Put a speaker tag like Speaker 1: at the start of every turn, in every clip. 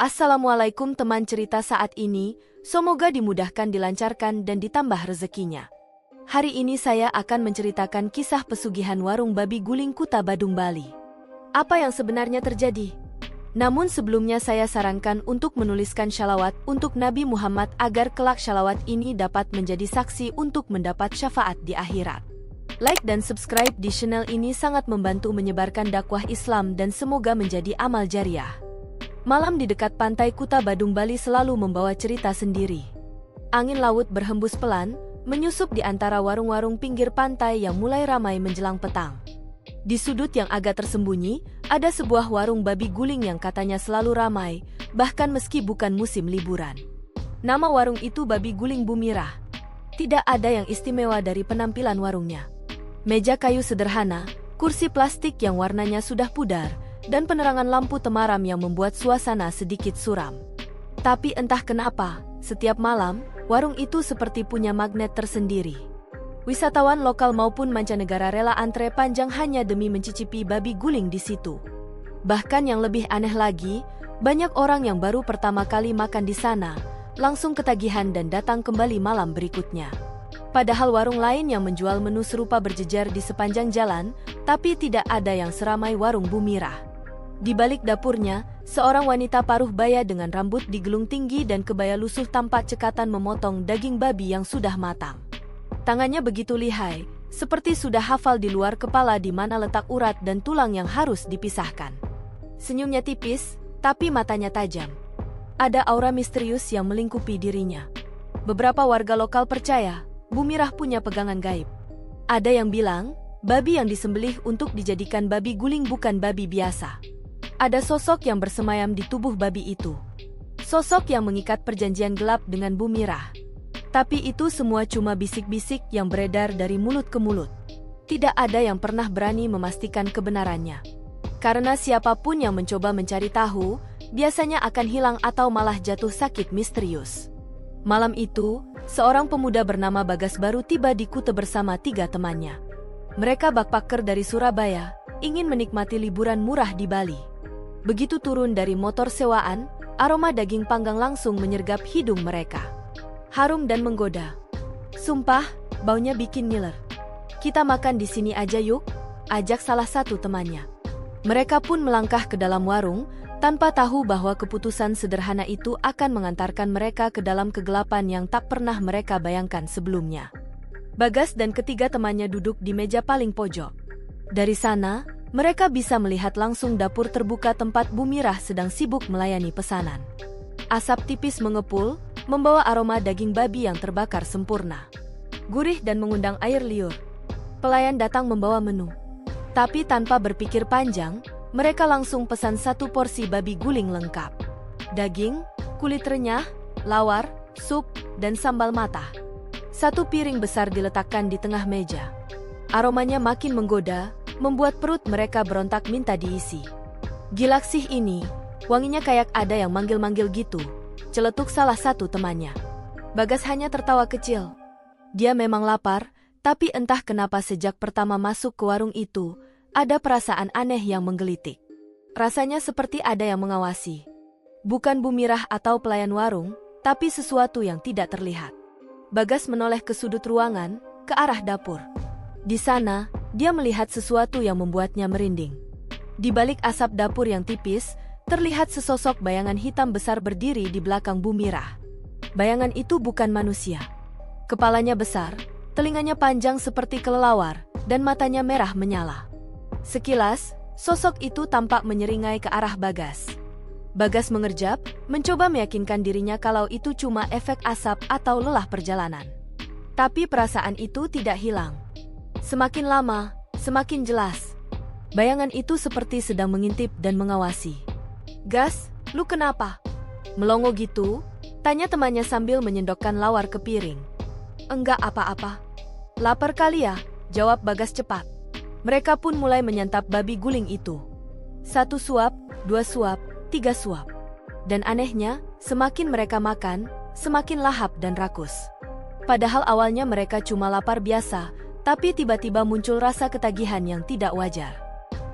Speaker 1: Assalamualaikum teman cerita saat ini, semoga dimudahkan, dilancarkan dan ditambah rezekinya. Hari ini saya akan menceritakan kisah pesugihan warung babi guling Kuta Badung, Bali. Apa yang sebenarnya terjadi? Namun sebelumnya saya sarankan untuk menuliskan shalawat untuk Nabi Muhammad agar kelak shalawat ini dapat menjadi saksi untuk mendapat syafaat di akhirat. Like dan subscribe di channel ini sangat membantu menyebarkan dakwah Islam dan semoga menjadi amal jariah. Malam di dekat pantai Kuta Badung, Bali selalu membawa cerita sendiri. Angin laut berhembus pelan, menyusup di antara warung-warung pinggir pantai yang mulai ramai menjelang petang. Di sudut yang agak tersembunyi, ada sebuah warung babi guling yang katanya selalu ramai, bahkan meski bukan musim liburan. Nama warung itu Babi Guling Bumirah. Tidak ada yang istimewa dari penampilan warungnya. Meja kayu sederhana, kursi plastik yang warnanya sudah pudar, dan penerangan lampu temaram yang membuat suasana sedikit suram. Tapi entah kenapa, setiap malam, warung itu seperti punya magnet tersendiri. Wisatawan lokal maupun mancanegara rela antre panjang hanya demi mencicipi babi guling di situ. Bahkan yang lebih aneh lagi, banyak orang yang baru pertama kali makan di sana, langsung ketagihan dan datang kembali malam berikutnya. Padahal warung lain yang menjual menu serupa berjejer di sepanjang jalan, tapi tidak ada yang seramai warung Bumirah. Di balik dapurnya, seorang wanita paruh baya dengan rambut digelung tinggi dan kebaya lusuh tampak cekatan memotong daging babi yang sudah matang. Tangannya begitu lihai, seperti sudah hafal di luar kepala di mana letak urat dan tulang yang harus dipisahkan. Senyumnya tipis, tapi matanya tajam. Ada aura misterius yang melingkupi dirinya. Beberapa warga lokal percaya, Bumirah punya pegangan gaib. Ada yang bilang, babi yang disembelih untuk dijadikan babi guling bukan babi biasa. Ada sosok yang bersemayam di tubuh babi itu. Sosok yang mengikat perjanjian gelap dengan Bumirah. Tapi itu semua cuma bisik-bisik yang beredar dari mulut ke mulut. Tidak ada yang pernah berani memastikan kebenarannya. Karena siapapun yang mencoba mencari tahu, biasanya akan hilang atau malah jatuh sakit misterius. Malam itu, seorang pemuda bernama Bagas baru tiba di Kuta bersama 3 temannya. Mereka backpacker dari Surabaya, ingin menikmati liburan murah di Bali. Begitu turun dari motor sewaan, aroma daging panggang langsung menyergap hidung mereka. Harum dan menggoda. Sumpah, baunya bikin ngiler. Kita makan di sini aja yuk, ajak salah satu temannya. Mereka pun melangkah ke dalam warung, tanpa tahu bahwa keputusan sederhana itu akan mengantarkan mereka ke dalam kegelapan yang tak pernah mereka bayangkan sebelumnya. Bagas dan ketiga temannya duduk di meja paling pojok. Dari sana, mereka bisa melihat langsung dapur terbuka tempat Bumirah sedang sibuk melayani pesanan. Asap tipis mengepul, membawa aroma daging babi yang terbakar sempurna. Gurih dan mengundang air liur. Pelayan datang membawa menu. Tapi tanpa berpikir panjang, mereka langsung pesan 1 porsi babi guling lengkap. Daging, kulit renyah, lawar, sup, dan sambal matah. 1 piring besar diletakkan di tengah meja. Aromanya makin menggoda, membuat perut mereka berontak minta diisi. Gilaksih ini, wanginya kayak ada yang manggil-manggil gitu, celetuk salah satu temannya. Bagas hanya tertawa kecil. Dia memang lapar, tapi entah kenapa sejak pertama masuk ke warung itu, ada perasaan aneh yang menggelitik. Rasanya seperti ada yang mengawasi. Bukan Bumirah atau pelayan warung, tapi sesuatu yang tidak terlihat. Bagas menoleh ke sudut ruangan, ke arah dapur. Di sana, dia melihat sesuatu yang membuatnya merinding. Di balik asap dapur yang tipis, terlihat sesosok bayangan hitam besar berdiri di belakang Bumirah. Bayangan itu bukan manusia. Kepalanya besar, telinganya panjang seperti kelelawar, dan matanya merah menyala. Sekilas, sosok itu tampak menyeringai ke arah Bagas. Bagas mengerjap, mencoba meyakinkan dirinya kalau itu cuma efek asap atau lelah perjalanan. Tapi perasaan itu tidak hilang. Semakin lama, semakin jelas. Bayangan itu seperti sedang mengintip dan mengawasi. "Gas, lu kenapa?" Melongo gitu, tanya temannya sambil menyendokkan lawar ke piring. "Enggak apa-apa." "Lapar kali ya?" jawab Bagas cepat. Mereka pun mulai menyantap babi guling itu. 1 suap, 2 suap, 3 suap. Dan anehnya, semakin mereka makan, semakin lahap dan rakus. Padahal awalnya mereka cuma lapar biasa, tapi tiba-tiba muncul rasa ketagihan yang tidak wajar.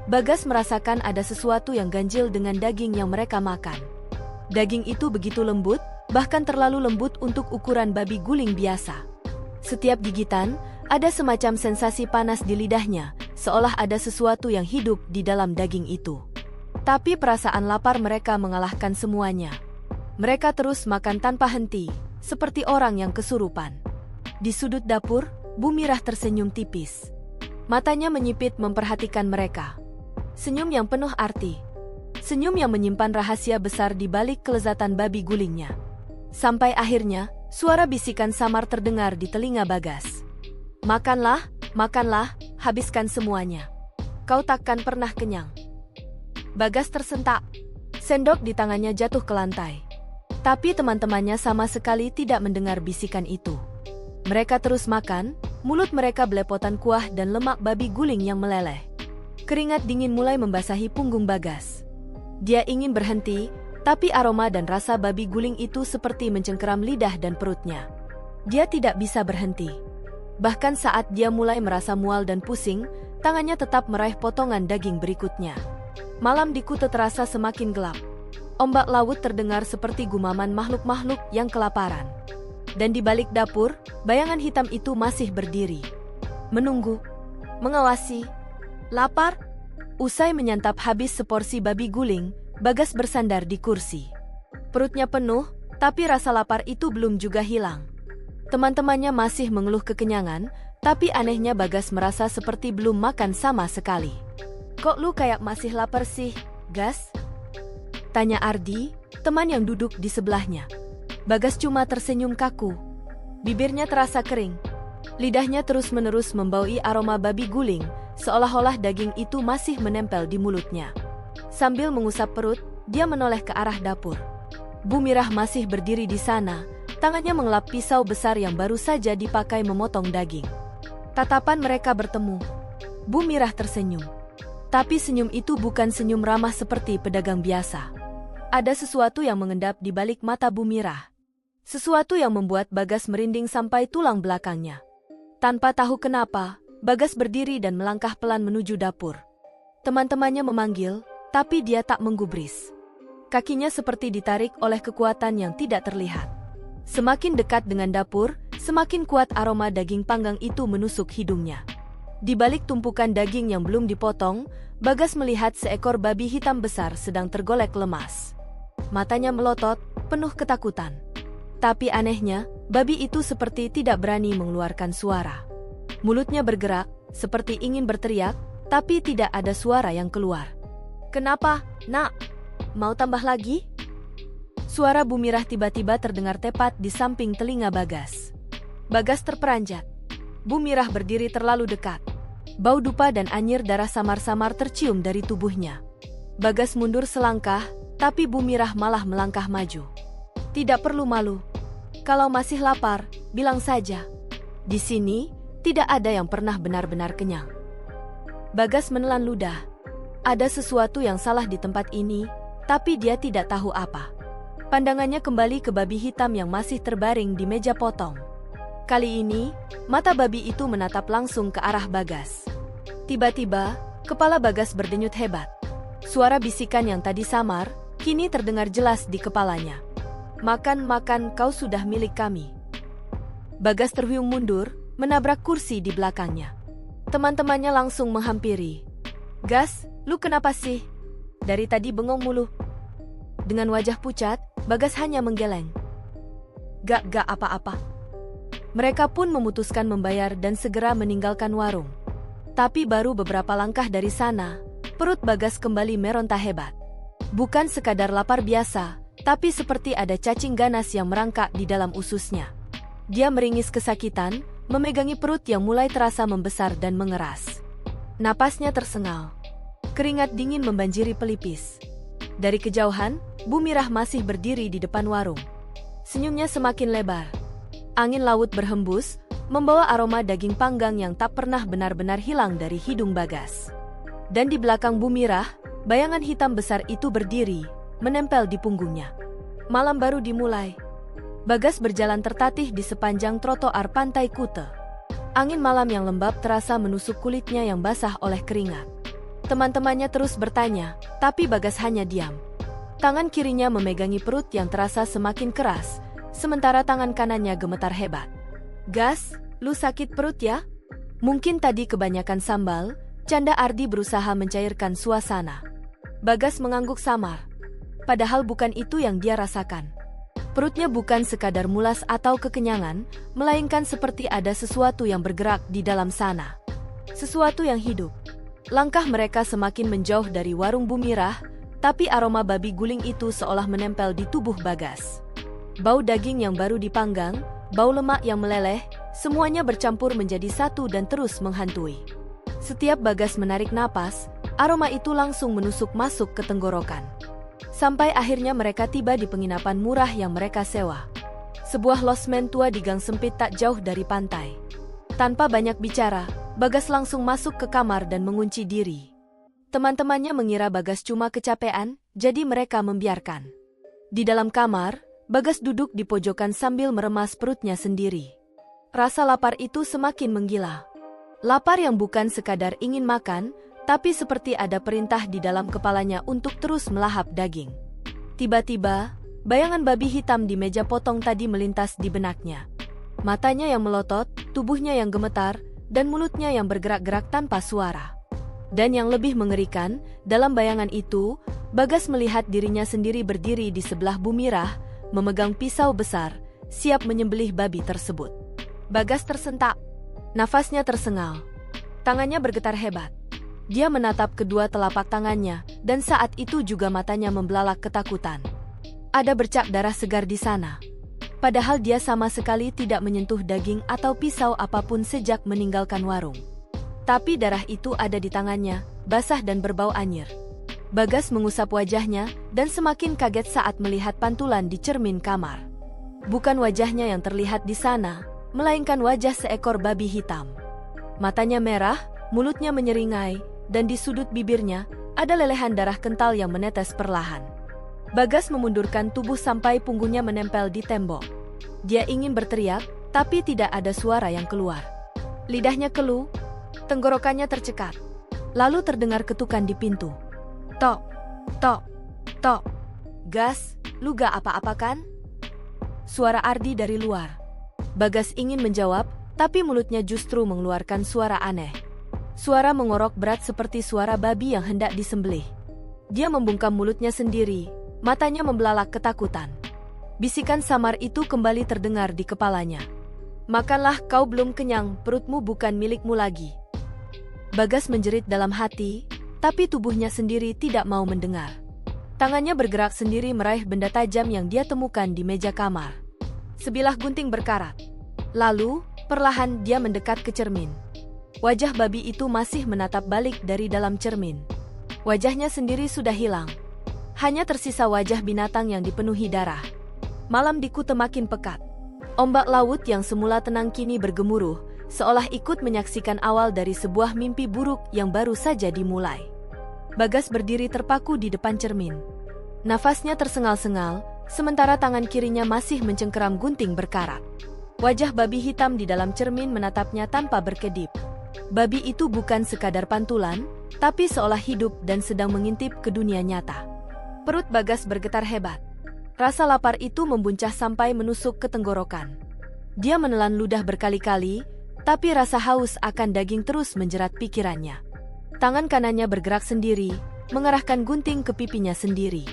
Speaker 1: Bagas merasakan ada sesuatu yang ganjil dengan daging yang mereka makan. Daging itu begitu lembut, bahkan terlalu lembut untuk ukuran babi guling biasa. Setiap gigitan, ada semacam sensasi panas di lidahnya, seolah ada sesuatu yang hidup di dalam daging itu. Tapi perasaan lapar mereka mengalahkan semuanya. Mereka terus makan tanpa henti, seperti orang yang kesurupan. Di sudut dapur, Bu Mirah tersenyum tipis. Matanya menyipit memperhatikan mereka. Senyum yang penuh arti. Senyum yang menyimpan rahasia besar di balik kelezatan babi gulingnya. Sampai akhirnya, suara bisikan samar terdengar di telinga Bagas. Makanlah, makanlah, habiskan semuanya. Kau takkan pernah kenyang. Bagas tersentak. Sendok di tangannya jatuh ke lantai. Tapi teman-temannya sama sekali tidak mendengar bisikan itu. Mereka terus makan, mulut mereka belepotan kuah dan lemak babi guling yang meleleh. Keringat dingin mulai membasahi punggung Bagas. Dia ingin berhenti, tapi aroma dan rasa babi guling itu seperti mencengkeram lidah dan perutnya. Dia tidak bisa berhenti. Bahkan saat dia mulai merasa mual dan pusing, tangannya tetap meraih potongan daging berikutnya. Malam di Kute terasa semakin gelap. Ombak laut terdengar seperti gumaman makhluk-makhluk yang kelaparan. Dan di balik dapur, bayangan hitam itu masih berdiri. Menunggu. Mengawasi. Lapar? Usai menyantap habis seporsi babi guling, Bagas bersandar di kursi. Perutnya penuh, tapi rasa lapar itu belum juga hilang. Teman-temannya masih mengeluh kekenyangan, tapi anehnya Bagas merasa seperti belum makan sama sekali. Kok lu kayak masih lapar sih, Gas? Tanya Ardi, teman yang duduk di sebelahnya. Bagas cuma tersenyum kaku. Bibirnya terasa kering. Lidahnya terus-menerus membaui aroma babi guling, seolah-olah daging itu masih menempel di mulutnya. Sambil mengusap perut, dia menoleh ke arah dapur. Bu Mirah masih berdiri di sana, tangannya mengelap pisau besar yang baru saja dipakai memotong daging. Tatapan mereka bertemu. Bu Mirah tersenyum. Tapi senyum itu bukan senyum ramah seperti pedagang biasa. Ada sesuatu yang mengendap di balik mata Bu Mirah. Sesuatu yang membuat Bagas merinding sampai tulang belakangnya. Tanpa tahu kenapa, Bagas berdiri dan melangkah pelan menuju dapur. Teman-temannya memanggil, tapi dia tak menggubris. Kakinya seperti ditarik oleh kekuatan yang tidak terlihat. Semakin dekat dengan dapur, semakin kuat aroma daging panggang itu menusuk hidungnya. Di balik tumpukan daging yang belum dipotong, Bagas melihat seekor babi hitam besar sedang tergolek lemas. Matanya melotot, penuh ketakutan. Tapi anehnya, babi itu seperti tidak berani mengeluarkan suara. Mulutnya bergerak, seperti ingin berteriak, tapi tidak ada suara yang keluar. Kenapa, Nak? Mau tambah lagi? Suara Bu Mirah tiba-tiba terdengar tepat di samping telinga Bagas. Bagas terperanjat. Bu Mirah berdiri terlalu dekat. Bau dupa dan anyir darah samar-samar tercium dari tubuhnya. Bagas mundur selangkah, tapi Bu Mirah malah melangkah maju. Tidak perlu malu. Kalau masih lapar, bilang saja. Di sini, tidak ada yang pernah benar-benar kenyang. Bagas menelan ludah. Ada sesuatu yang salah di tempat ini, tapi dia tidak tahu apa. Pandangannya kembali ke babi hitam yang masih terbaring di meja potong. Kali ini, mata babi itu menatap langsung ke arah Bagas. Tiba-tiba, kepala Bagas berdenyut hebat. Suara bisikan yang tadi samar, kini terdengar jelas di kepalanya. Makan-makan, kau sudah milik kami. Bagas terhuyung mundur, menabrak kursi di belakangnya. Teman-temannya langsung menghampiri. Gas, lu kenapa sih? Dari tadi bengong mulu. Dengan wajah pucat, Bagas hanya menggeleng. Gak apa-apa. Mereka pun memutuskan membayar dan segera meninggalkan warung. Tapi baru beberapa langkah dari sana, perut Bagas kembali meronta hebat. Bukan sekadar lapar biasa, tapi seperti ada cacing ganas yang merangkak di dalam ususnya. Dia meringis kesakitan, memegangi perut yang mulai terasa membesar dan mengeras. Napasnya tersengal. Keringat dingin membanjiri pelipis. Dari kejauhan, Bu Mirah masih berdiri di depan warung. Senyumnya semakin lebar. Angin laut berhembus, membawa aroma daging panggang yang tak pernah benar-benar hilang dari hidung Bagas. Dan di belakang Bu Mirah, bayangan hitam besar itu berdiri, menempel di punggungnya. Malam baru dimulai. Bagas berjalan tertatih di sepanjang trotoar pantai Kute. Angin malam yang lembab terasa menusuk kulitnya yang basah oleh keringat. Teman-temannya terus bertanya, tapi Bagas hanya diam. Tangan kirinya memegangi perut yang terasa semakin keras, sementara tangan kanannya gemetar hebat. "Gas, lu sakit perut ya?" Mungkin tadi kebanyakan sambal, canda Ardi berusaha mencairkan suasana. Bagas mengangguk samar. Padahal bukan itu yang dia rasakan. Perutnya bukan sekadar mulas atau kekenyangan, melainkan seperti ada sesuatu yang bergerak di dalam sana. Sesuatu yang hidup. Langkah mereka semakin menjauh dari warung Bumirah, tapi aroma babi guling itu seolah menempel di tubuh Bagas. Bau daging yang baru dipanggang, bau lemak yang meleleh, semuanya bercampur menjadi satu dan terus menghantui. Setiap Bagas menarik napas, aroma itu langsung menusuk masuk ke tenggorokan. Sampai akhirnya mereka tiba di penginapan murah yang mereka sewa. Sebuah losmen tua di gang sempit tak jauh dari pantai. Tanpa banyak bicara, Bagas langsung masuk ke kamar dan mengunci diri. Teman-temannya mengira Bagas cuma kecapean, jadi mereka membiarkan. Di dalam kamar, Bagas duduk di pojokan sambil meremas perutnya sendiri. Rasa lapar itu semakin menggila. Lapar yang bukan sekadar ingin makan, tapi seperti ada perintah di dalam kepalanya untuk terus melahap daging. Tiba-tiba, bayangan babi hitam di meja potong tadi melintas di benaknya. Matanya yang melotot, tubuhnya yang gemetar, dan mulutnya yang bergerak-gerak tanpa suara. Dan yang lebih mengerikan, dalam bayangan itu, Bagas melihat dirinya sendiri berdiri di sebelah Bumirah, memegang pisau besar, siap menyembelih babi tersebut. Bagas tersentak. Nafasnya tersengal. Tangannya bergetar hebat. Dia menatap kedua telapak tangannya, dan saat itu juga matanya membelalak ketakutan. Ada bercak darah segar di sana. Padahal dia sama sekali tidak menyentuh daging atau pisau apapun sejak meninggalkan warung. Tapi darah itu ada di tangannya, basah dan berbau anyir. Bagas mengusap wajahnya, dan semakin kaget saat melihat pantulan di cermin kamar. Bukan wajahnya yang terlihat di sana, melainkan wajah seekor babi hitam. Matanya merah, mulutnya menyeringai, dan di sudut bibirnya, ada lelehan darah kental yang menetes perlahan. Bagas memundurkan tubuh sampai punggungnya menempel di tembok. Dia ingin berteriak, tapi tidak ada suara yang keluar. Lidahnya keluh, tenggorokannya tercekat. Lalu terdengar ketukan di pintu. Tok, tok, tok. "Gas, lu gak apa-apa kan?" Suara Ardi dari luar. Bagas ingin menjawab, tapi mulutnya justru mengeluarkan suara aneh. Suara mengorok berat seperti suara babi yang hendak disembelih. Dia membungkam mulutnya sendiri, matanya membelalak ketakutan. Bisikan samar itu kembali terdengar di kepalanya. "Makanlah, kau belum kenyang, perutmu bukan milikmu lagi." Bagas menjerit dalam hati, tapi tubuhnya sendiri tidak mau mendengar. Tangannya bergerak sendiri meraih benda tajam yang dia temukan di meja kamar. Sebilah gunting berkarat. Lalu, perlahan dia mendekat ke cermin. Wajah babi itu masih menatap balik dari dalam cermin. Wajahnya sendiri sudah hilang. Hanya tersisa wajah binatang yang dipenuhi darah. Malam di Kuta makin pekat. Ombak laut yang semula tenang kini bergemuruh, seolah ikut menyaksikan awal dari sebuah mimpi buruk yang baru saja dimulai. Bagas berdiri terpaku di depan cermin. Nafasnya tersengal-sengal, sementara tangan kirinya masih mencengkeram gunting berkarat. Wajah babi hitam di dalam cermin menatapnya tanpa berkedip. Babi itu bukan sekadar pantulan, tapi seolah hidup dan sedang mengintip ke dunia nyata. Perut Bagas bergetar hebat. Rasa lapar itu membuncah sampai menusuk ke tenggorokan. Dia menelan ludah berkali-kali, tapi rasa haus akan daging terus menjerat pikirannya. Tangan kanannya bergerak sendiri, mengarahkan gunting ke pipinya sendiri.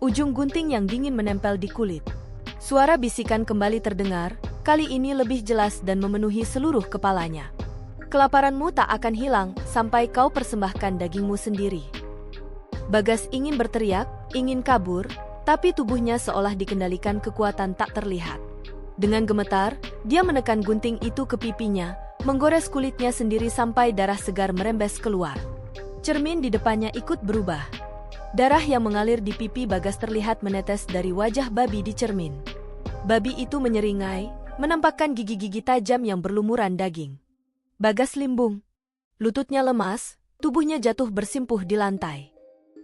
Speaker 1: Ujung gunting yang dingin menempel di kulit. Suara bisikan kembali terdengar, kali ini lebih jelas dan memenuhi seluruh kepalanya. "Kelaparanmu tak akan hilang sampai kau persembahkan dagingmu sendiri." Bagas ingin berteriak, ingin kabur, tapi tubuhnya seolah dikendalikan kekuatan tak terlihat. Dengan gemetar, dia menekan gunting itu ke pipinya, menggores kulitnya sendiri sampai darah segar merembes keluar. Cermin di depannya ikut berubah. Darah yang mengalir di pipi Bagas terlihat menetes dari wajah babi di cermin. Babi itu menyeringai, menampakkan gigi-gigi tajam yang berlumuran daging. Bagas limbung. Lututnya lemas, tubuhnya jatuh bersimpuh di lantai.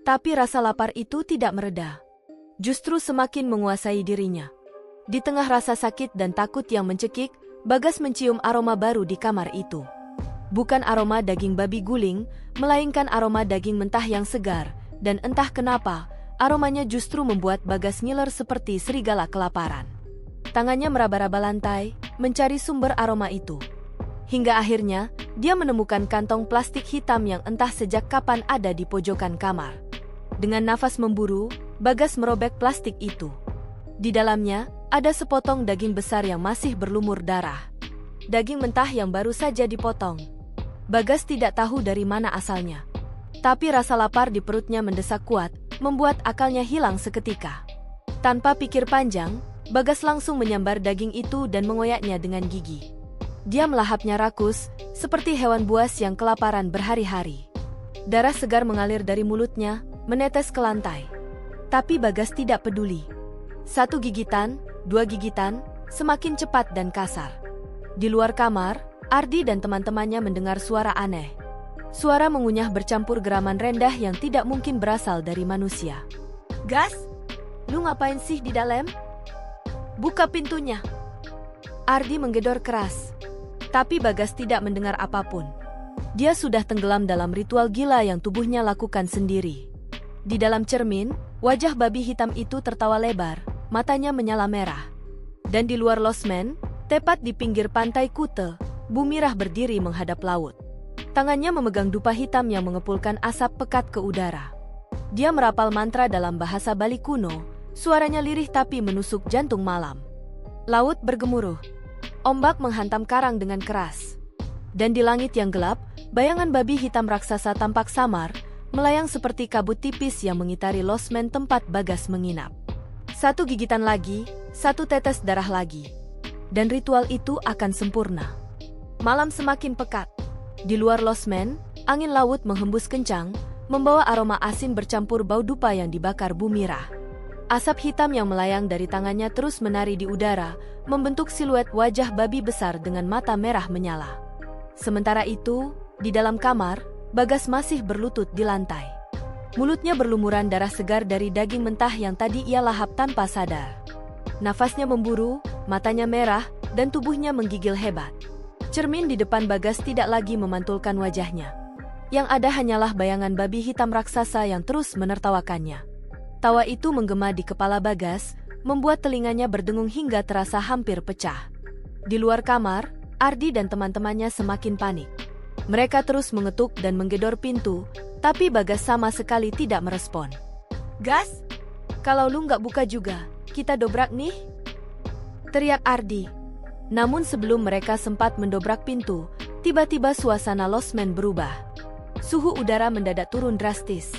Speaker 1: Tapi rasa lapar itu tidak mereda. Justru semakin menguasai dirinya. Di tengah rasa sakit dan takut yang mencekik, Bagas mencium aroma baru di kamar itu. Bukan aroma daging babi guling, melainkan aroma daging mentah yang segar, dan entah kenapa, aromanya justru membuat Bagas ngiler seperti serigala kelaparan. Tangannya meraba-raba lantai, mencari sumber aroma itu. Hingga akhirnya, dia menemukan kantong plastik hitam yang entah sejak kapan ada di pojokan kamar. Dengan nafas memburu, Bagas merobek plastik itu. Di dalamnya, ada sepotong daging besar yang masih berlumur darah. Daging mentah yang baru saja dipotong. Bagas tidak tahu dari mana asalnya. Tapi rasa lapar di perutnya mendesak kuat, membuat akalnya hilang seketika. Tanpa pikir panjang, Bagas langsung menyambar daging itu dan mengoyaknya dengan gigi. Dia melahapnya rakus, seperti hewan buas yang kelaparan berhari-hari. Darah segar mengalir dari mulutnya, menetes ke lantai. Tapi Bagas tidak peduli. 1 gigitan, 2 gigitan, semakin cepat dan kasar. Di luar kamar, Ardi dan teman-temannya mendengar suara aneh. Suara mengunyah bercampur geraman rendah yang tidak mungkin berasal dari manusia. "Gas, lu ngapain sih di dalam? Buka pintunya!" Ardi menggedor keras. Tapi Bagas tidak mendengar apapun. Dia sudah tenggelam dalam ritual gila yang tubuhnya lakukan sendiri. Di dalam cermin, wajah babi hitam itu tertawa lebar, matanya menyala merah. Dan di luar losmen, tepat di pinggir pantai Kute, Bumirah berdiri menghadap laut. Tangannya memegang dupa hitam yang mengepulkan asap pekat ke udara. Dia merapal mantra dalam bahasa Bali kuno, suaranya lirih tapi menusuk jantung malam. Laut bergemuruh. Ombak menghantam karang dengan keras. Dan di langit yang gelap, bayangan babi hitam raksasa tampak samar, melayang seperti kabut tipis yang mengitari losmen tempat Bagas menginap. 1 gigitan lagi, 1 tetes darah lagi. Dan ritual itu akan sempurna. Malam semakin pekat. Di luar losmen, angin laut menghembus kencang, membawa aroma asin bercampur bau dupa yang dibakar Bumirah. Asap hitam yang melayang dari tangannya terus menari di udara, membentuk siluet wajah babi besar dengan mata merah menyala. Sementara itu, di dalam kamar, Bagas masih berlutut di lantai. Mulutnya berlumuran darah segar dari daging mentah yang tadi ia lahap tanpa sadar. Nafasnya memburu, matanya merah, dan tubuhnya menggigil hebat. Cermin di depan Bagas tidak lagi memantulkan wajahnya. Yang ada hanyalah bayangan babi hitam raksasa yang terus menertawakannya. Tawa itu menggema di kepala Bagas, membuat telinganya berdengung hingga terasa hampir pecah. Di luar kamar, Ardi dan teman-temannya semakin panik. Mereka terus mengetuk dan menggedor pintu, tapi Bagas sama sekali tidak merespon. "Gas, kalau lu nggak buka juga, kita dobrak nih!" teriak Ardi. Namun sebelum mereka sempat mendobrak pintu, tiba-tiba suasana losmen berubah. Suhu udara mendadak turun drastis.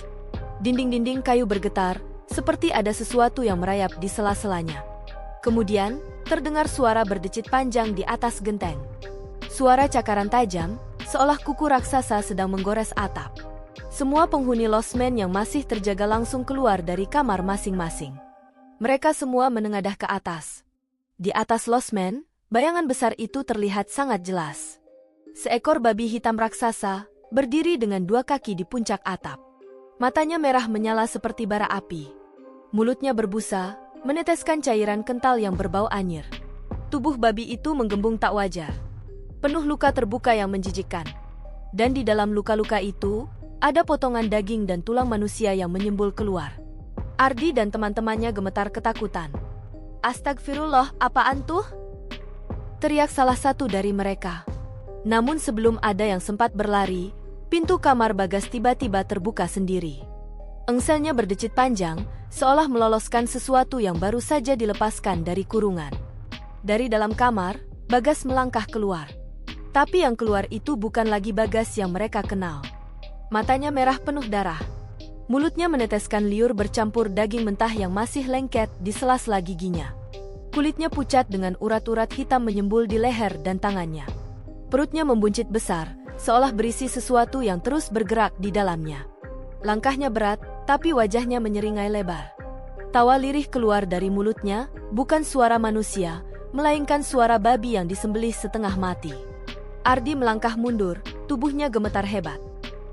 Speaker 1: Dinding-dinding kayu bergetar, seperti ada sesuatu yang merayap di sela-selanya. Kemudian, terdengar suara berdecit panjang di atas genteng. Suara cakaran tajam, seolah kuku raksasa sedang menggores atap. Semua penghuni losmen yang masih terjaga langsung keluar dari kamar masing-masing. Mereka semua menengadah ke atas. Di atas losmen, bayangan besar itu terlihat sangat jelas. Seekor babi hitam raksasa, berdiri dengan 2 kaki di puncak atap. Matanya merah menyala seperti bara api. Mulutnya berbusa, meneteskan cairan kental yang berbau anyir. Tubuh babi itu menggembung tak wajar. Penuh luka terbuka yang menjijikkan. Dan di dalam luka-luka itu, ada potongan daging dan tulang manusia yang menyembul keluar. Ardi dan teman-temannya gemetar ketakutan. "Astagfirullah, apaan tuh?" teriak salah satu dari mereka. Namun sebelum ada yang sempat berlari, pintu kamar Bagas tiba-tiba terbuka sendiri. Engselnya berdecit panjang, seolah meloloskan sesuatu yang baru saja dilepaskan dari kurungan. Dari dalam kamar, Bagas melangkah keluar. Tapi yang keluar itu bukan lagi Bagas yang mereka kenal. Matanya merah penuh darah. Mulutnya meneteskan liur bercampur daging mentah yang masih lengket di sela-sela giginya. Kulitnya pucat dengan urat-urat hitam menyembul di leher dan tangannya. Perutnya membuncit besar, seolah berisi sesuatu yang terus bergerak di dalamnya. Langkahnya berat, tapi wajahnya menyeringai lebar. Tawa lirih keluar dari mulutnya, bukan suara manusia, melainkan suara babi yang disembelih setengah mati. Ardi melangkah mundur, tubuhnya gemetar hebat.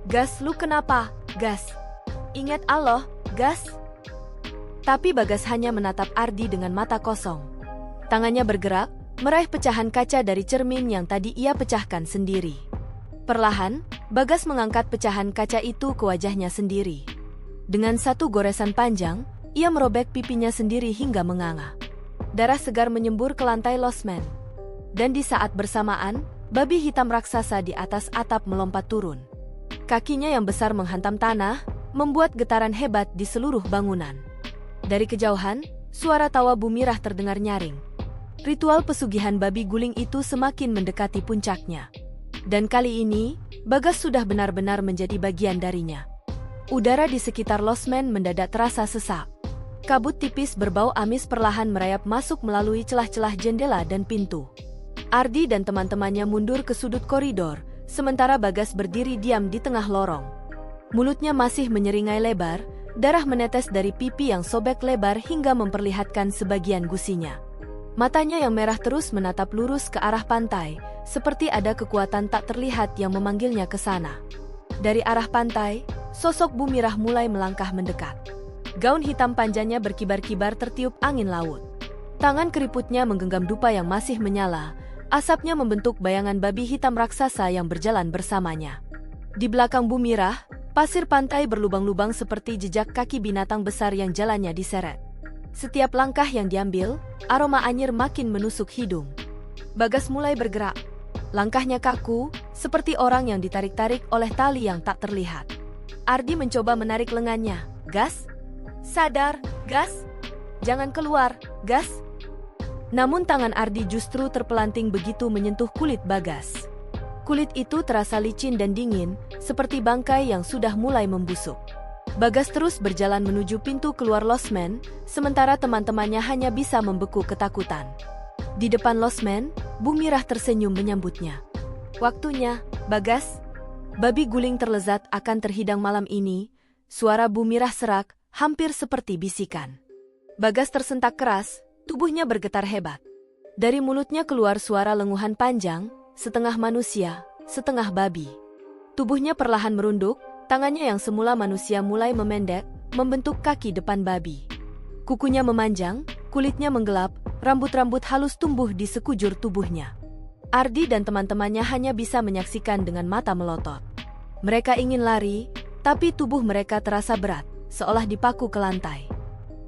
Speaker 1: "Gas, lu kenapa? Gas. Ingat Allah, Gas." Tapi Bagas hanya menatap Ardi dengan mata kosong. Tangannya bergerak, meraih pecahan kaca dari cermin yang tadi ia pecahkan sendiri. Perlahan, Bagas mengangkat pecahan kaca itu ke wajahnya sendiri. Dengan satu goresan panjang, ia merobek pipinya sendiri hingga menganga. Darah segar menyembur ke lantai losmen. Dan di saat bersamaan, babi hitam raksasa di atas atap melompat turun. Kakinya yang besar menghantam tanah, membuat getaran hebat di seluruh bangunan. Dari kejauhan, suara tawa Bu Mirah terdengar nyaring. Ritual pesugihan babi guling itu semakin mendekati puncaknya. Dan kali ini, Bagas sudah benar-benar menjadi bagian darinya. Udara di sekitar losmen mendadak terasa sesak. Kabut tipis berbau amis perlahan merayap masuk melalui celah-celah jendela dan pintu. Ardi dan teman-temannya mundur ke sudut koridor, sementara Bagas berdiri diam di tengah lorong. Mulutnya masih menyeringai lebar, darah menetes dari pipi yang sobek lebar hingga memperlihatkan sebagian gusinya. Matanya yang merah terus menatap lurus ke arah pantai, seperti ada kekuatan tak terlihat yang memanggilnya ke sana. Dari arah pantai, sosok Bu Mirah mulai melangkah mendekat. Gaun hitam panjangnya berkibar-kibar tertiup angin laut. Tangan keriputnya menggenggam dupa yang masih menyala, asapnya membentuk bayangan babi hitam raksasa yang berjalan bersamanya. Di belakang Bu Mirah, pasir pantai berlubang-lubang seperti jejak kaki binatang besar yang jalannya diseret. Setiap langkah yang diambil, aroma anyir makin menusuk hidung. Bagas mulai bergerak. Langkahnya kaku, seperti orang yang ditarik-tarik oleh tali yang tak terlihat. Ardi mencoba menarik lengannya. Gas? Sadar, Gas? Jangan keluar, Gas? Namun tangan Ardi justru terpelanting begitu menyentuh kulit Bagas. Kulit itu terasa licin dan dingin, seperti bangkai yang sudah mulai membusuk. Bagas terus berjalan menuju pintu keluar losmen, sementara teman-temannya hanya bisa membeku ketakutan. Di depan losmen, Bu Mirah tersenyum menyambutnya. Waktunya, Bagas. Babi guling terlezat akan terhidang malam ini. Suara Bu Mirah serak, hampir seperti bisikan. Bagas tersentak keras, tubuhnya bergetar hebat. Dari mulutnya keluar suara lenguhan panjang, setengah manusia, setengah babi. Tubuhnya perlahan merunduk, tangannya yang semula manusia mulai memendek, membentuk kaki depan babi. Kukunya memanjang, kulitnya menggelap, rambut-rambut halus tumbuh di sekujur tubuhnya. Ardi dan teman-temannya hanya bisa menyaksikan dengan mata melotot. Mereka ingin lari, tapi tubuh mereka terasa berat, seolah dipaku ke lantai.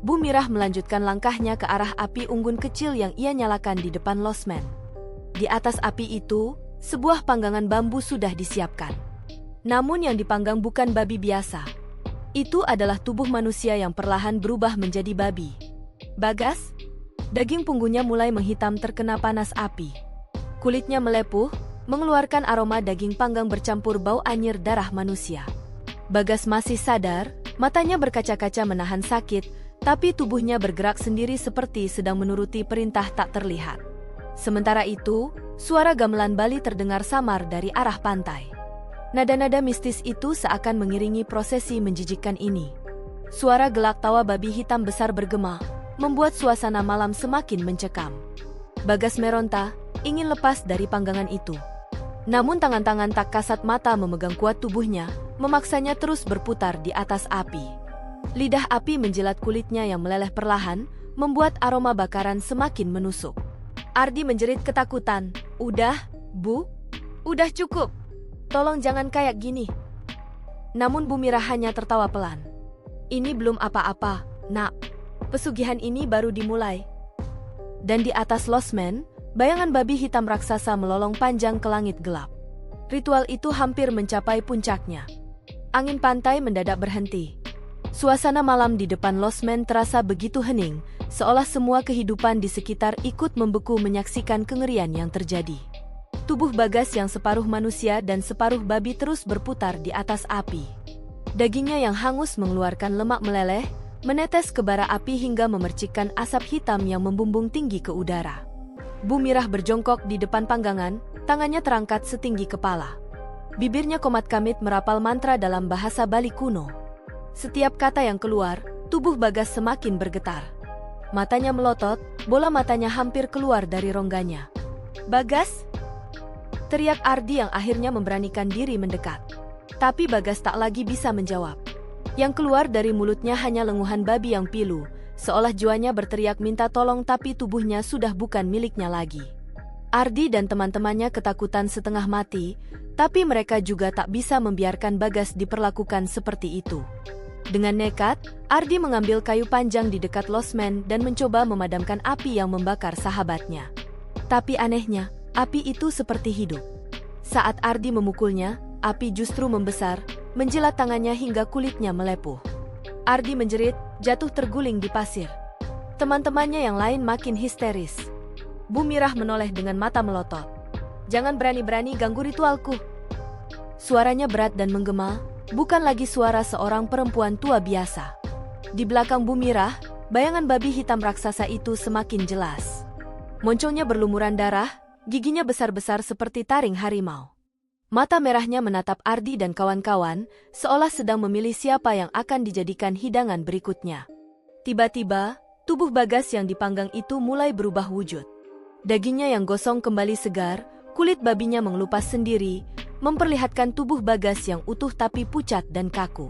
Speaker 1: Bu Mirah melanjutkan langkahnya ke arah api unggun kecil yang ia nyalakan di depan losmen. Di atas api itu, sebuah panggangan bambu sudah disiapkan. Namun yang dipanggang bukan babi biasa. Itu adalah tubuh manusia yang perlahan berubah menjadi babi. Bagas? Daging punggungnya mulai menghitam terkena panas api. Kulitnya melepuh, mengeluarkan aroma daging panggang bercampur bau anyir darah manusia. Bagas masih sadar, matanya berkaca-kaca menahan sakit, tapi tubuhnya bergerak sendiri seperti sedang menuruti perintah tak terlihat. Sementara itu, suara gamelan Bali terdengar samar dari arah pantai. Nada-nada mistis itu seakan mengiringi prosesi menjijikkan ini. Suara gelak tawa babi hitam besar bergema, membuat suasana malam semakin mencekam. Bagas meronta, ingin lepas dari panggangan itu. Namun tangan-tangan tak kasat mata memegang kuat tubuhnya, memaksanya terus berputar di atas api. Lidah api menjilat kulitnya yang meleleh perlahan, membuat aroma bakaran semakin menusuk. Ardi menjerit ketakutan. Udah, Bu? Udah cukup. Tolong jangan kayak gini. Namun Bu Mirah hanya tertawa pelan. Ini belum apa-apa, Nak. Pesugihan ini baru dimulai. Dan di atas losmen, bayangan babi hitam raksasa melolong panjang ke langit gelap. Ritual itu hampir mencapai puncaknya. Angin pantai mendadak berhenti. Suasana malam di depan losmen terasa begitu hening, seolah semua kehidupan di sekitar ikut membeku menyaksikan kengerian yang terjadi. Tubuh Bagas yang separuh manusia dan separuh babi terus berputar di atas api. Dagingnya yang hangus mengeluarkan lemak meleleh, menetes ke bara api hingga memercikkan asap hitam yang membumbung tinggi ke udara. Bu Mirah berjongkok di depan panggangan, tangannya terangkat setinggi kepala. Bibirnya komat-kamit merapal mantra dalam bahasa Bali kuno. Setiap kata yang keluar, tubuh Bagas semakin bergetar. Matanya melotot, bola matanya hampir keluar dari rongganya. Bagas? Teriak Ardi yang akhirnya memberanikan diri mendekat. Tapi Bagas tak lagi bisa menjawab. Yang keluar dari mulutnya hanya lenguhan babi yang pilu, seolah jiwanya berteriak minta tolong tapi tubuhnya sudah bukan miliknya lagi. Ardi dan teman-temannya ketakutan setengah mati, tapi mereka juga tak bisa membiarkan Bagas diperlakukan seperti itu. Dengan nekat, Ardi mengambil kayu panjang di dekat losmen dan mencoba memadamkan api yang membakar sahabatnya. Tapi anehnya, api itu seperti hidup. Saat Ardi memukulnya, api justru membesar, menjilat tangannya hingga kulitnya melepuh. Ardi menjerit, jatuh terguling di pasir. Teman-temannya yang lain makin histeris. Bu Mirah menoleh dengan mata melotot. "Jangan berani-berani ganggu ritualku." Suaranya berat dan menggema, bukan lagi suara seorang perempuan tua biasa. Di belakang Bu Mirah, bayangan babi hitam raksasa itu semakin jelas. Moncongnya berlumuran darah, giginya besar-besar seperti taring harimau. Mata merahnya menatap Ardi dan kawan-kawan, seolah sedang memilih siapa yang akan dijadikan hidangan berikutnya. Tiba-tiba, tubuh Bagas yang dipanggang itu mulai berubah wujud. Dagingnya yang gosong kembali segar, kulit babinya mengelupas sendiri, memperlihatkan tubuh Bagas yang utuh tapi pucat dan kaku.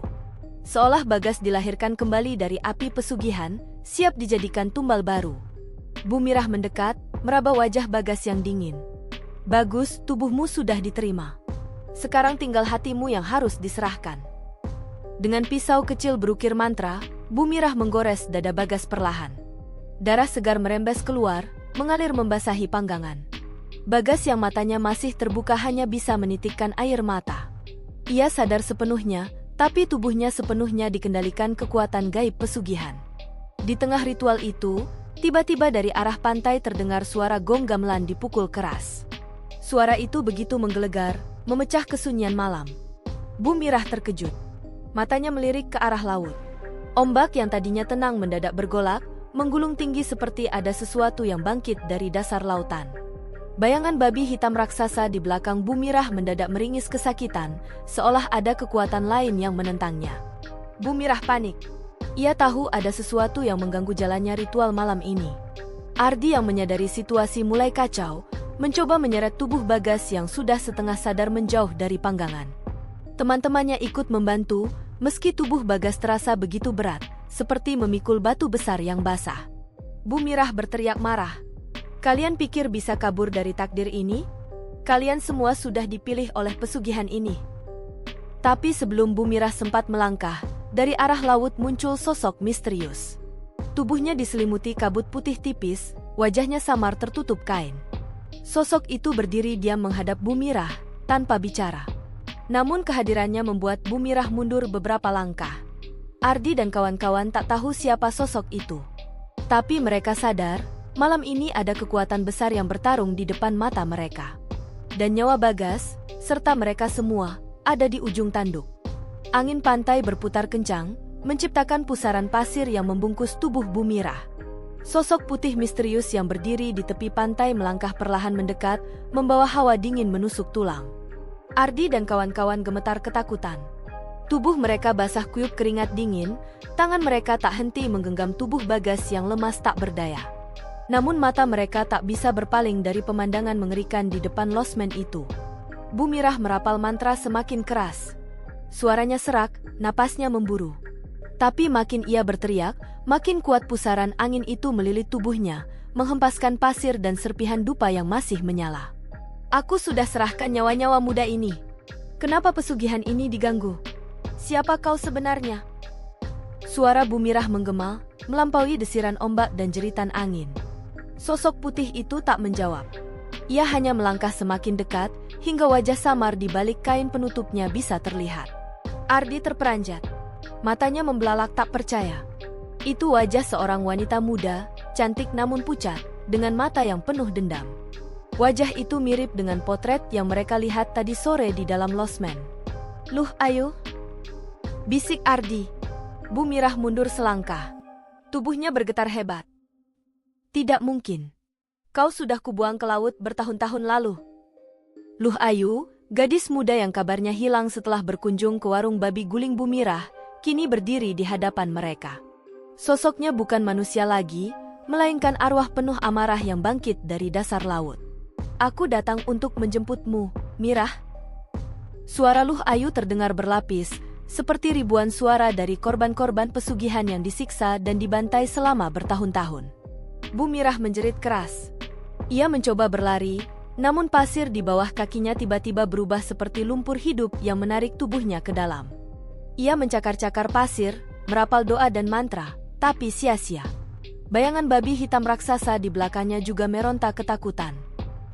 Speaker 1: Seolah Bagas dilahirkan kembali dari api pesugihan, siap dijadikan tumbal baru. Bu Mirah mendekat, meraba wajah Bagas yang dingin. "Bagus, tubuhmu sudah diterima. Sekarang tinggal hatimu yang harus diserahkan." Dengan pisau kecil berukir mantra, Bu Mirah menggores dada Bagas perlahan. Darah segar merembes keluar, mengalir membasahi panggangan. Bagas yang matanya masih terbuka hanya bisa menitikkan air mata. Ia sadar sepenuhnya, tapi tubuhnya sepenuhnya dikendalikan kekuatan gaib pesugihan. Di tengah ritual itu, tiba-tiba dari arah pantai terdengar suara gong gamelan dipukul keras. Suara itu begitu menggelegar, memecah kesunyian malam. Bu Mirah terkejut. Matanya melirik ke arah laut. Ombak yang tadinya tenang mendadak bergolak, menggulung tinggi seperti ada sesuatu yang bangkit dari dasar lautan. Bayangan babi hitam raksasa di belakang Bu Mirah mendadak meringis kesakitan, seolah ada kekuatan lain yang menentangnya. Bu Mirah panik. Ia tahu ada sesuatu yang mengganggu jalannya ritual malam ini. Ardi yang menyadari situasi mulai kacau, mencoba menyeret tubuh Bagas yang sudah setengah sadar menjauh dari panggangan. Teman-temannya ikut membantu, meski tubuh Bagas terasa begitu berat, seperti memikul batu besar yang basah. Bu Mirah berteriak marah. "Kalian pikir bisa kabur dari takdir ini? Kalian semua sudah dipilih oleh pesugihan ini." Tapi sebelum Bu Mirah sempat melangkah, dari arah laut muncul sosok misterius. Tubuhnya diselimuti kabut putih tipis, wajahnya samar tertutup kain. Sosok itu berdiri diam menghadap Bu Mirah, tanpa bicara. Namun kehadirannya membuat Bu Mirah mundur beberapa langkah. Ardi dan kawan-kawan tak tahu siapa sosok itu. Tapi mereka sadar, malam ini ada kekuatan besar yang bertarung di depan mata mereka. Dan nyawa Bagas, serta mereka semua, ada di ujung tanduk. Angin pantai berputar kencang, menciptakan pusaran pasir yang membungkus tubuh Bu Mirah. Sosok putih misterius yang berdiri di tepi pantai melangkah perlahan mendekat, membawa hawa dingin menusuk tulang. Ardi dan kawan-kawan gemetar ketakutan. Tubuh mereka basah kuyup keringat dingin, tangan mereka tak henti menggenggam tubuh Bagas yang lemas tak berdaya. Namun mata mereka tak bisa berpaling dari pemandangan mengerikan di depan losmen itu. Bu Mirah merapal mantra semakin keras. Suaranya serak, napasnya memburu. Tapi makin ia berteriak, makin kuat pusaran angin itu melilit tubuhnya, menghempaskan pasir dan serpihan dupa yang masih menyala. "Aku sudah serahkan nyawa-nyawa muda ini. Kenapa pesugihan ini diganggu? Siapa kau sebenarnya?" Suara Bu Mirah menggema, melampaui desiran ombak dan jeritan angin. Sosok putih itu tak menjawab. Ia hanya melangkah semakin dekat, hingga wajah samar di balik kain penutupnya bisa terlihat. Ardi terperanjat. Matanya membelalak tak percaya. Itu wajah seorang wanita muda, cantik namun pucat, dengan mata yang penuh dendam. Wajah itu mirip dengan potret yang mereka lihat tadi sore di dalam losmen. "Luh, ayo!" bisik Ardi. Bu Mirah mundur selangkah. Tubuhnya bergetar hebat. "Tidak mungkin. Kau sudah kubuang ke laut bertahun-tahun lalu." Luh Ayu, gadis muda yang kabarnya hilang setelah berkunjung ke warung babi guling Bu Mirah, kini berdiri di hadapan mereka. Sosoknya bukan manusia lagi, melainkan arwah penuh amarah yang bangkit dari dasar laut. "Aku datang untuk menjemputmu, Mirah." Suara Luh Ayu terdengar berlapis, seperti ribuan suara dari korban-korban pesugihan yang disiksa dan dibantai selama bertahun-tahun. Bu Mirah menjerit keras. Ia mencoba berlari, namun pasir di bawah kakinya tiba-tiba berubah seperti lumpur hidup yang menarik tubuhnya ke dalam. Ia mencakar-cakar pasir, merapal doa dan mantra, tapi sia-sia. Bayangan babi hitam raksasa di belakangnya juga meronta ketakutan.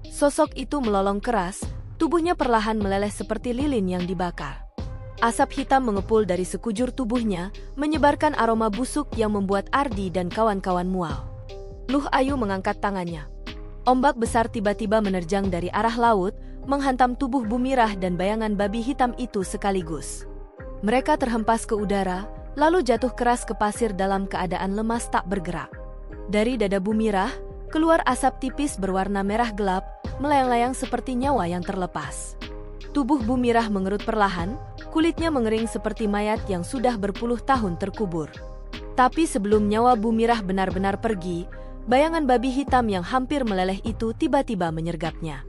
Speaker 1: Sosok itu melolong keras, tubuhnya perlahan meleleh seperti lilin yang dibakar. Asap hitam mengepul dari sekujur tubuhnya, menyebarkan aroma busuk yang membuat Ardi dan kawan-kawan mual. Luh Ayu mengangkat tangannya. Ombak besar tiba-tiba menerjang dari arah laut, menghantam tubuh Bumirah dan bayangan babi hitam itu sekaligus. Mereka terhempas ke udara, lalu jatuh keras ke pasir dalam keadaan lemas tak bergerak. Dari dada Bumirah, keluar asap tipis berwarna merah gelap, melayang-layang seperti nyawa yang terlepas. Tubuh Bumirah mengerut perlahan, kulitnya mengering seperti mayat yang sudah berpuluh tahun terkubur. Tapi sebelum nyawa Bumirah benar-benar pergi, bayangan babi hitam yang hampir meleleh itu tiba-tiba menyergapnya.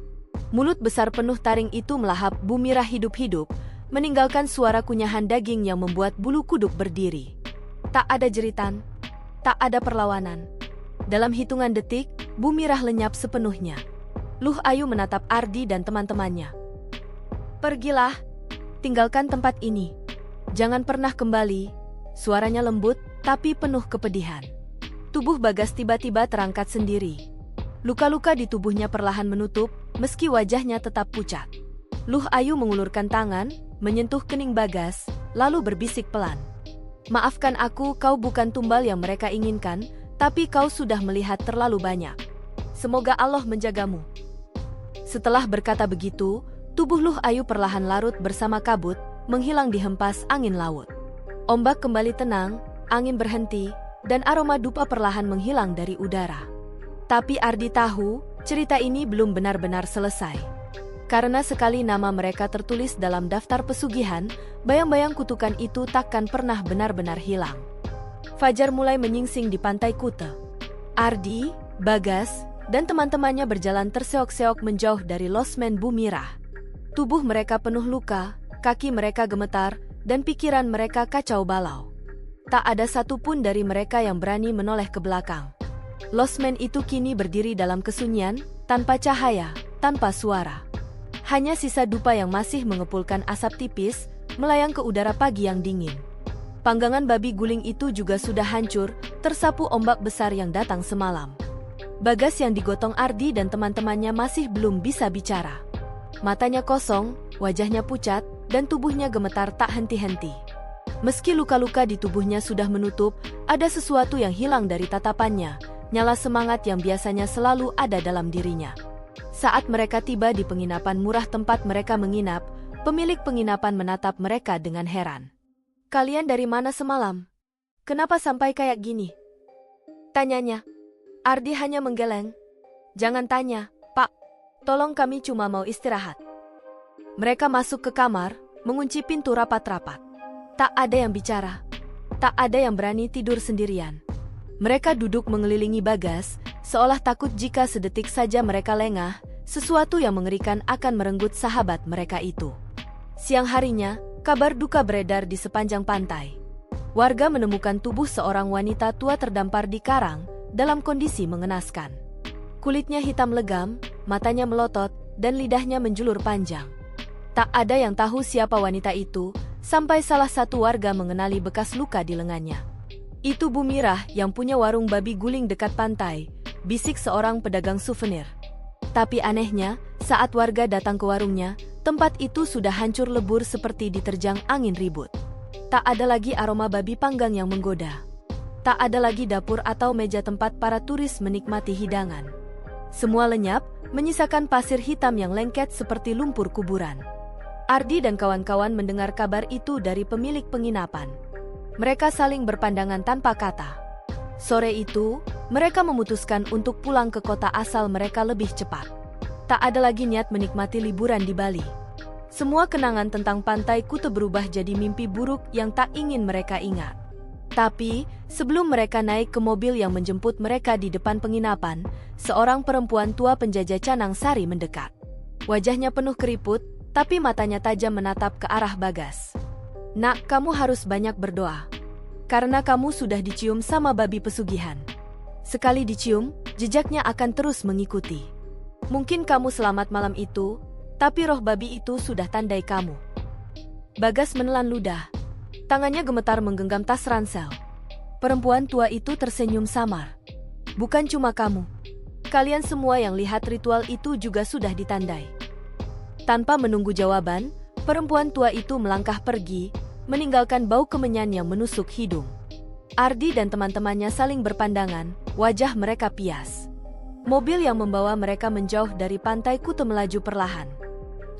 Speaker 1: Mulut besar penuh taring itu melahap Bumirah hidup-hidup, meninggalkan suara kunyahan daging yang membuat bulu kuduk berdiri. Tak ada jeritan, tak ada perlawanan. Dalam hitungan detik, Bumirah lenyap sepenuhnya. Luh Ayu menatap Ardi dan teman-temannya. "Pergilah, tinggalkan tempat ini. Jangan pernah kembali." Suaranya lembut, tapi penuh kepedihan. Tubuh Bagas tiba-tiba terangkat sendiri. Luka-luka di tubuhnya perlahan menutup, meski wajahnya tetap pucat. Luh Ayu mengulurkan tangan, menyentuh kening Bagas, lalu berbisik pelan. "Maafkan aku, kau bukan tumbal yang mereka inginkan, tapi kau sudah melihat terlalu banyak. Semoga Allah menjagamu." Setelah berkata begitu, tubuh Luh Ayu perlahan larut bersama kabut, menghilang dihempas angin laut. Ombak kembali tenang, angin berhenti, dan aroma dupa perlahan menghilang dari udara. Tapi Ardi tahu, cerita ini belum benar-benar selesai. Karena sekali nama mereka tertulis dalam daftar pesugihan, bayang-bayang kutukan itu takkan pernah benar-benar hilang. Fajar mulai menyingsing di pantai Kute. Ardi, Bagas, dan teman-temannya berjalan terseok-seok menjauh dari losmen Bumirah. Tubuh mereka penuh luka, kaki mereka gemetar, dan pikiran mereka kacau balau. Tak ada satupun dari mereka yang berani menoleh ke belakang. Losmen itu kini berdiri dalam kesunyian, tanpa cahaya, tanpa suara. Hanya sisa dupa yang masih mengepulkan asap tipis, melayang ke udara pagi yang dingin. Panggangan babi guling itu juga sudah hancur, tersapu ombak besar yang datang semalam. Bagas yang digotong Ardi dan teman-temannya masih belum bisa bicara. Matanya kosong, wajahnya pucat, dan tubuhnya gemetar tak henti-henti. Meski luka-luka di tubuhnya sudah menutup, ada sesuatu yang hilang dari tatapannya, nyala semangat yang biasanya selalu ada dalam dirinya. Saat mereka tiba di penginapan murah tempat mereka menginap, pemilik penginapan menatap mereka dengan heran. "Kalian dari mana semalam? Kenapa sampai kayak gini?" tanyanya. Ardi hanya menggeleng. "Jangan tanya, Pak. Tolong, kami cuma mau istirahat." Mereka masuk ke kamar, mengunci pintu rapat-rapat. Tak ada yang bicara. Tak ada yang berani tidur sendirian. Mereka duduk mengelilingi Bagas, seolah takut jika sedetik saja mereka lengah, sesuatu yang mengerikan akan merenggut sahabat mereka itu. Siang harinya, kabar duka beredar di sepanjang pantai. Warga menemukan tubuh seorang wanita tua terdampar di karang, dalam kondisi mengenaskan. Kulitnya hitam legam, matanya melotot, dan lidahnya menjulur panjang. Tak ada yang tahu siapa wanita itu, sampai salah satu warga mengenali bekas luka di lengannya. "Itu Bumirah yang punya warung babi guling dekat pantai," bisik seorang pedagang souvenir. Tapi anehnya, saat warga datang ke warungnya, tempat itu sudah hancur lebur seperti diterjang angin ribut. Tak ada lagi aroma babi panggang yang menggoda. Tak ada lagi dapur atau meja tempat para turis menikmati hidangan. Semua lenyap, menyisakan pasir hitam yang lengket seperti lumpur kuburan. Ardi dan kawan-kawan mendengar kabar itu dari pemilik penginapan. Mereka saling berpandangan tanpa kata. Sore itu, mereka memutuskan untuk pulang ke kota asal mereka lebih cepat. Tak ada lagi niat menikmati liburan di Bali. Semua kenangan tentang pantai Kute berubah jadi mimpi buruk yang tak ingin mereka ingat. Tapi, sebelum mereka naik ke mobil yang menjemput mereka di depan penginapan, seorang perempuan tua penjajah Canang Sari mendekat. Wajahnya penuh keriput, tapi matanya tajam menatap ke arah Bagas. "Nak, kamu harus banyak berdoa. Karena kamu sudah dicium sama babi pesugihan. Sekali dicium, jejaknya akan terus mengikuti. Mungkin kamu selamat malam itu, tapi roh babi itu sudah tandai kamu." Bagas menelan ludah. Tangannya gemetar menggenggam tas ransel. Perempuan tua itu tersenyum samar. Bukan cuma kamu. Kalian semua yang lihat ritual itu juga sudah ditandai. Tanpa menunggu jawaban, perempuan tua itu melangkah pergi, meninggalkan bau kemenyan yang menusuk hidung. Ardi dan teman-temannya saling berpandangan, wajah mereka pias. Mobil yang membawa mereka menjauh dari pantai Kute melaju perlahan.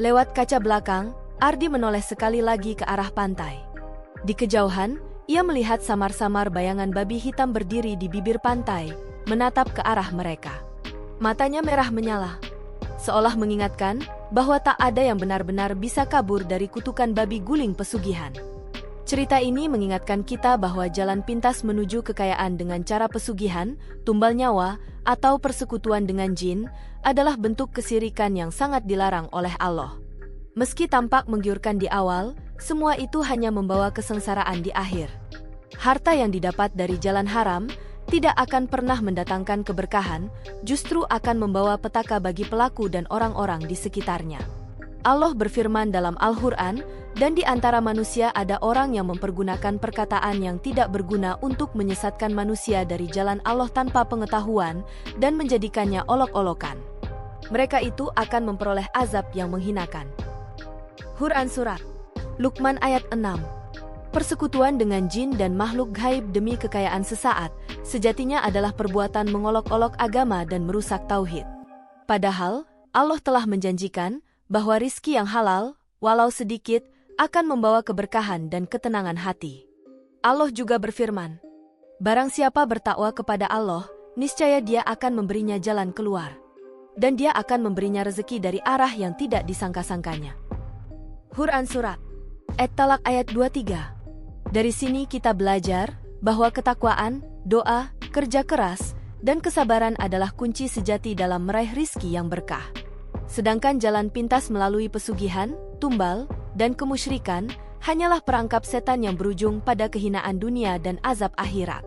Speaker 1: Lewat kaca belakang, Ardi menoleh sekali lagi ke arah pantai. Di kejauhan, ia melihat samar-samar bayangan babi hitam berdiri di bibir pantai, menatap ke arah mereka. Matanya merah menyala, seolah mengingatkan bahwa tak ada yang benar-benar bisa kabur dari kutukan babi guling pesugihan. Cerita ini mengingatkan kita bahwa jalan pintas menuju kekayaan dengan cara pesugihan, tumbal nyawa, atau persekutuan dengan jin adalah bentuk kesirikan yang sangat dilarang oleh Allah. Meski tampak menggiurkan di awal, semua itu hanya membawa kesengsaraan di akhir. Harta yang didapat dari jalan haram tidak akan pernah mendatangkan keberkahan, justru akan membawa petaka bagi pelaku dan orang-orang di sekitarnya. Allah berfirman dalam Al-Quran, dan di antara manusia ada orang yang mempergunakan perkataan yang tidak berguna untuk menyesatkan manusia dari jalan Allah tanpa pengetahuan dan menjadikannya olok-olokan. Mereka itu akan memperoleh azab yang menghinakan. Quran Surat Luqman ayat 6. Persekutuan dengan jin dan makhluk gaib demi kekayaan sesaat, sejatinya adalah perbuatan mengolok-olok agama dan merusak tauhid. Padahal, Allah telah menjanjikan bahwa rizki yang halal, walau sedikit, akan membawa keberkahan dan ketenangan hati. Allah juga berfirman, barang siapa bertakwa kepada Allah, niscaya Dia akan memberinya jalan keluar. Dan Dia akan memberinya rezeki dari arah yang tidak disangka-sangkanya. Quran Surat At-Talaq ayat 23. Dari sini kita belajar bahwa ketakwaan, doa, kerja keras, dan kesabaran adalah kunci sejati dalam meraih rizki yang berkah. Sedangkan jalan pintas melalui pesugihan, tumbal, dan kemusyrikan hanyalah perangkap setan yang berujung pada kehinaan dunia dan azab akhirat.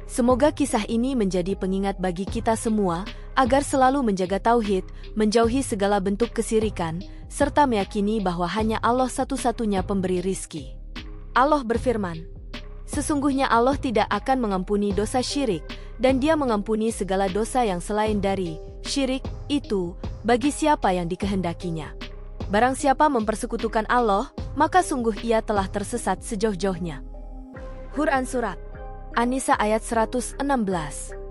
Speaker 1: Semoga kisah ini menjadi pengingat bagi kita semua agar selalu menjaga tauhid, menjauhi segala bentuk kesirikan, serta meyakini bahwa hanya Allah satu-satunya pemberi rizki. Allah berfirman, sesungguhnya Allah tidak akan mengampuni dosa syirik, dan Dia mengampuni segala dosa yang selain dari syirik itu bagi siapa yang dikehendakinya. Barang siapa mempersekutukan Allah, maka sungguh ia telah tersesat sejauh-jauhnya. Quran Surat An-Nisa ayat 116.